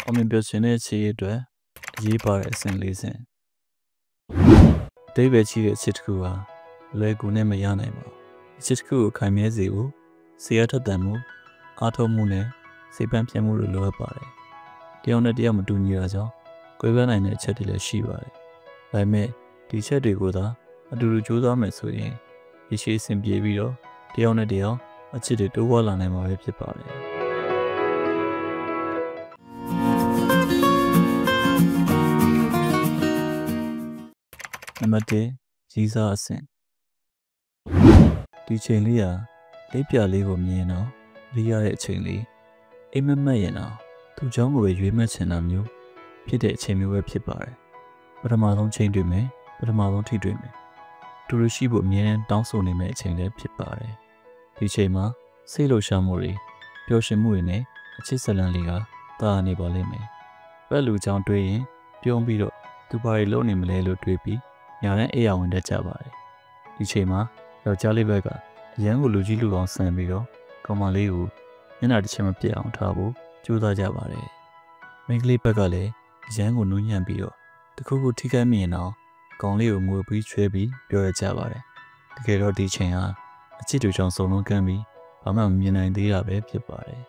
အောင်မြင်ပြောချင်တဲ့ခြေအတွက်အရေးပါတဲ့အဆင့်၄ဆင့်အသေးပဲကြီးတဲ့အချစ်တစ်ခုဟာလွယ်ကူနဲ့မရနိုင်ပါဘူးအချစ်တစ်ခုကိုခိုင်မြဲစေဖို့ဆေးရထက်သန်မှုအားထုတ်မှုနဲ့စိတ်ပန်းပြတ်မှုလိုအပ်ပါတယ်တယောက်နဲ့တယောက်မတူညီတာကြောင့်ကွဲပြားနိုင်တဲ့အချက်တွေလည်းရှိပါတယ်ဒါပေမဲ့ဒီချက်တွေကိုသာအတူတူကြိုးစားမယ်ဆိုရင်ရရှိအဆင်ပြေပြီးတော့တယောက်နဲ့တယောက်အချစ်တွေတိုးပွားလာနိုင်မှာပဲဖြစ်ပါတယ်နံပါတ်1ကြီးစားအဆင့်ဒီချိန်လေးဟာလေးပြလေးကိုမြင်တော့ရိရတဲ့အချိန်လေးအိမ်မက်မက်ရင်တော့သူ့เจ้าကိုပဲရွေးမှတ်ချင်တာမျိုးဖြစ်တဲ့အချိန်မျိုးပဲဖြစ်ပါတယ်ပထမဆုံးချိန်တွေ့မယ်ပထမဆုံးထိတွေ့မယ်သူတို့ရှိဖို့အမြဲတမ်းတောင်းဆိုနေမယ့်အချိန်လည်းဖြစ်ပါတယ်ဒီချိန်မှာစိတ်လှုပ်ရှားမှုတွေပျော်ရွှင်မှုတွေနဲ့အချစ်ဇလံလေးကတာနေပါလိမ့်မယ်ဘက်လူချောင်းတွေးရင်ပြုံးပြီးတော့သူဘာတွေလုပ်နေမလဲလို့တွေးပြီးညာနဲ့အိယာဝင်တတ်ကြပါတယ်ဒီချိန်မှာယောက်ျားလေးဘက်ကအရန်ကိုလူကြီးလူကောင်းဆန်ပြီးတော့ကောင်မလေးကိုမျက်နှာတစ်ချက်မပြတ်အောင်ထားဖို့ကြိုးစားကြပါတယ်မိန်းကလေးဘက်ကလည်းအရန်ကိုနူးညံ့ပြီးတော့တခုခုထိခိုက်မိရင်တော့ကောင်လေးကိုငိုပြီးချွဲပြီးပြောရကြပါတယ်တကယ်တော့ဒီချိန်ဟာအချစ်တွေကြောင့်စုံလုံးကမ်းပြီးဘာမှမမြင်နိုင်သေးတာပဲဖြစ်ပါတယ်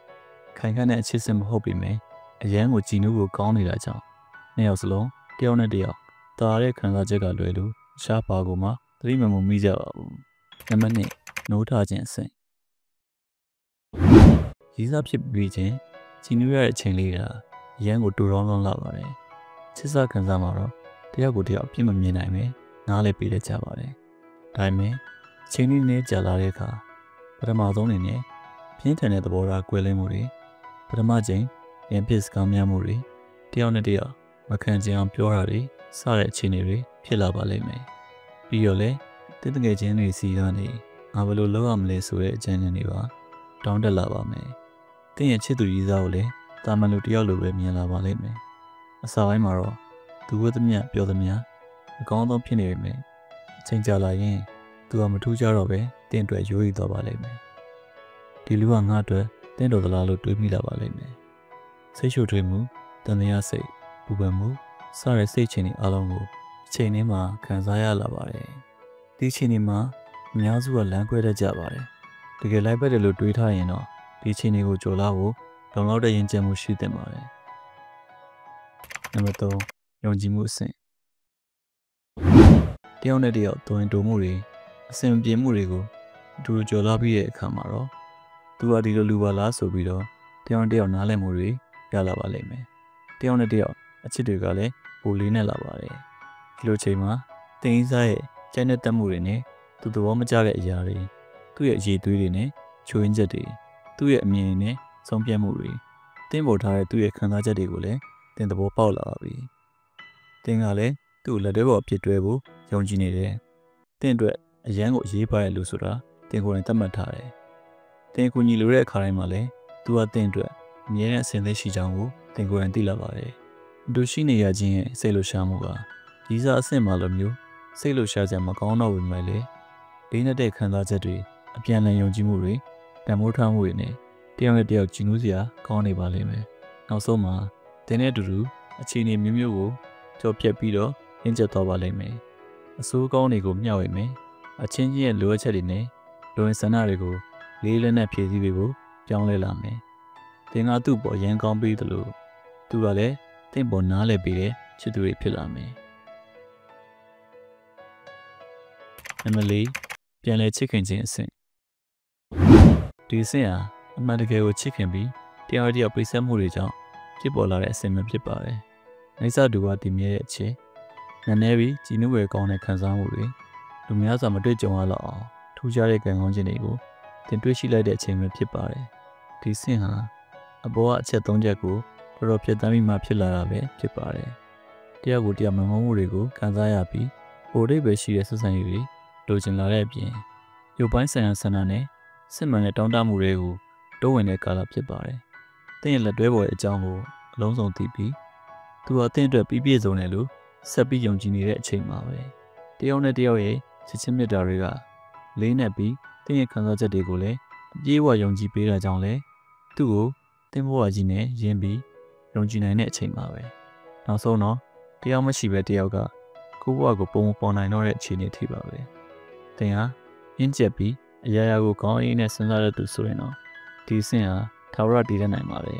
ခိုင်ခန့်တဲ့အချစ်စစ်မဟုတ်ပေမဲ့အရန်ကိုကြည်နူးကိုကောင်းနေတာကြောင့်နှစ်ယောက်စလုံးတယောက်နဲ့တယောက်တာတဲ့ခံစားချက်ကလွယ်လို့ရှားပါကိုမှသတိမမမိကြပါဘူးနံပါတ်2နိုးထခြင်းအဆင့်ရည်စားဖြစ်ပြီးချင်းကြည်နူးရတဲ့အချိန်လေးကအရန်ကိုတူတောင်းလွန်းလာပါတယ်ချစ်စခံစားမှာတော့တယောက်ကိုတယောက်အပြစ်မမြင်နိုင်ပဲနားလည်းပေးလက်ကြပါတယ်ဒါပေမဲ့အချိန်လေးနဲ့ကြာလာတဲ့အခါပထမဆုံးအနေနဲ့ပြင်းထန်တဲ့သဘောထားကွဲလွဲမှုတွေပထမချိန်ရင်ပစ်စကားများမှုတွေတယောက်နဲ့တယောက်မခံချင်အောင်ပြောတာတွေစတဲ့အခြေအနေတွေဖြစ်လာပါလိမ့်မယ်ပြီးတော့လည်းတကယ်ချင်းတွေစီကနေငါဘယ်လိုလုပ်ရမလဲဆိုတဲ့အကြံဉာဏ်တွေပါတောင်းတက်လာပါမယ်တင်းရဲ့ချစ်သူကြီးစားကိုလည်းတာမန်လူတယောက်လိုပဲမြင်လာပါလိမ့်မယ်အစာပိုင်းမှာတော့သူဝတ်သမျှပြောသမျှအကောင်းဆုံးဖြစ်နေပေမဲ့အချိန်ကြာလာရင်သူကမထူးကြတော့ပဲတင်းအတွက်ရိုးရီသွားပါလိမ့်မယ်ဒီလူကငါ့အတွက်တင်းတော်သလားလို့တွေးမိလာပါလိမ့်မယ်စိတ်ရှုပ်ထွေးမှုတန်တရားစိတ်ပူပန်မှုစတဲ့စိတ်ချင်းတွေအလုံးကိုအချိန်လေးမှာခံစားရလာပါတယ်ဒီအချိန်လေးမှာအများစုကလမ်းကွဲတတ်ကြပါတယ်တကယ်လိုက်ပတ်တယ်လို့တွေးထားရင်တော့ဒီအချိန်လေးကိုကြော်လာဖို့လုံလောက်တဲ့ရင်ကျမှုရှိသင့်ပါတယ်နံပါတ်3ယုံကြည်မှုအဆင့်တယောက်နဲ့တယောက်တွင်တိုမှုတွေအဆင်ပြေမှုတွေကိုအတူတူကြော်လာပြီးတဲ့အခါမှာတော့သူကဒီလိုလူပါလားဆိုပြီးတော့တယောက်နဲ့တယောက်နားလည်မှုတွေရလာပါလိမ့်မယ်တယောက်နဲ့တယောက်အချစ်တွေကလည်းပိုလေးနဲ့လာပါတယ်ဒီလိုချိန်မှာတင်ကြီးစားရဲ့ကျန်းတဲ့တက်မှုတွေနဲ့သူ့သဘောမကျတဲ့အရာတွေသူ့ရဲ့အရေးသွေးတွေနဲ့ချိုးရင်းချက်တွေသူ့ရဲ့အမြင်တွေနဲ့ဆုံးဖြတ်မှုတွေတင်းပေါ်ထားတဲ့သူ့ရဲ့ခံစားချက်တွေကိုလည်းတင်သဘောပေါက်လာပါပြီတင်းကလည်းသူ့လက်တွဲပေါ်အဖြစ်တွဲဖို့ယုံကြည်နေတယ်တင်းအတွက်အရန်ကိုအရေးပါတဲ့လူဆိုတာတင်းကိုယ်တိုင်သတ်မှတ်ထားတယ်တင်းကိုညီလိုတဲ့အခါတိုင်းမှာလည်းသူကတင်းအတွက်အမြဲတမ်းအဆင်သင့်ရှိကြောင်းကိုတင်းကိုယ်တိုင်သိလာပါတယ်အတူရှိနေရခြင်းရဲ့စိတ်လှုပ်ရှားမှုကကြီးစားအဆင့်မှလိုမျိုးစိတ်လှုပ်ရှားစရာမကောင်းတော့ဘူးမယ်လေလေးနဲ့တဲ့ခံစားချက်တွေအပြန်အလှန်ယုံကြည်မှုတွေတန်ဖိုးထားမှုတွေနဲ့တယောက်နဲ့တယောက်ကြည်နူးစရာကောင်းနေပါလိမ့်မယ်နောက်ဆုံးမှာတင်းနဲ့အတူတူအခြေအနေမျိုးမျိုးကိုကြော်ပြက်ပြီးတော့ရင့်ကျက်သွားပါလိမ့်မယ်အဆိုးကောင်းတွေကိုမျှဝေမယ်အချင်းချင်းရဲ့လိုအပ်ချက်တွေနဲ့လိုအင်ဆန္ဒတွေကိုလေးလက်နဲ့ဖြည့်ဆည်းပေးဖို့ပြောင်းလဲလာမယ်တင်းကသူ့ပေါ်ရန်ကောင်းပြီးသလိုသူကလည်းတင့်ပေါ်နားလည်ပေးတဲ့ချစ်သူတွေဖြစ်လာမယ်နံပါတ်4ပြန်လည်ချစ်ခင်ခြင်းအဆင့်ဒီအဆင့်ဟာအမှန်တကယ်ကိုချစ်ခင်ပြီးတယောက်တယောက်ပိတ်ဆက်မှုတွေကြောင့်ဖြစ်ပေါ်လာတဲ့အဆင့်မျိုးဖြစ်ပါတယ်။နိုင်စတူကတည်မြဲတဲ့အချက်နည်းနည်းပြီးကြည်နူးဝယ်ကောင်းတဲ့ခံစားမှုတွေလူများစွာမတွေ့ကြုံရတော့အောင်ထူးခြားတဲ့ကံကောင်းခြင်းတွေကိုတင်တွေ့ရှိလိုက်တဲ့အချိန်မျိုးဖြစ်ပါတယ်။ဒီအဆင့်ဟာအပေါ်ကအချက်3ချက်ကိုတော်တော်ဖြတ်သန်းပြီးမှဖြစ်လာတာပဲဖြစ်ပါတယ်။တယောက်ကိုတယောက်မမုန်းမှုတွေကိုခံစားရပြီးပိုရိပ်ပဲရှိတဲ့ဆက်ဆံရေးတွေလိုချင်လာတဲ့အပြင်ရုပ်ပိုင်းဆိုင်ရာဆန္ဒနဲ့စစ်မှန်တဲ့တောင်းတမှုတွေကိုတိုးဝင်တဲ့ကာလဖြစ်ပါတယ်။တင်းရဲ့လက်တွဲပေါ်ရဲ့အကြောင်းကိုအလုံးစုံသိပြီးသူဟာတင်းအတွက်ပြည့်စုံတယ်လို့ဆက်ပြီးယုံကြည်နေတဲ့အချိန်မှာပဲတယောက်နဲ့တယောက်ရဲ့ချစ်ချင်းမြတ်တာတွေကလေးနက်ပြီးတင်းရဲ့ခံစားချက်တွေကိုလည်းအပြေးအဝယုံကြည်ပေးတာကြောင့်လဲသူ့ကိုတင်းဘဝကြီးနဲ့ယဉ်ပြီး ယုံကြည်နိုင်တဲ့အချိန်ပါပဲနောက်ဆုံးတော့တယောက်မရှိပဲတယောက်ကကိုယ့်ဘဝကိုပုံမပေါ်နိုင်တော့တဲ့အခြေအနေထိပါပဲတင်ဟာရင့်ကျက်ပြီးအရာရာကိုကောင်းရင်းနဲ့စဉ်းစားရတဲ့သူဆိုရင်တော့ဒီအဆင့်ဟာထာဝရတည်တတ်နိုင်ပါပဲ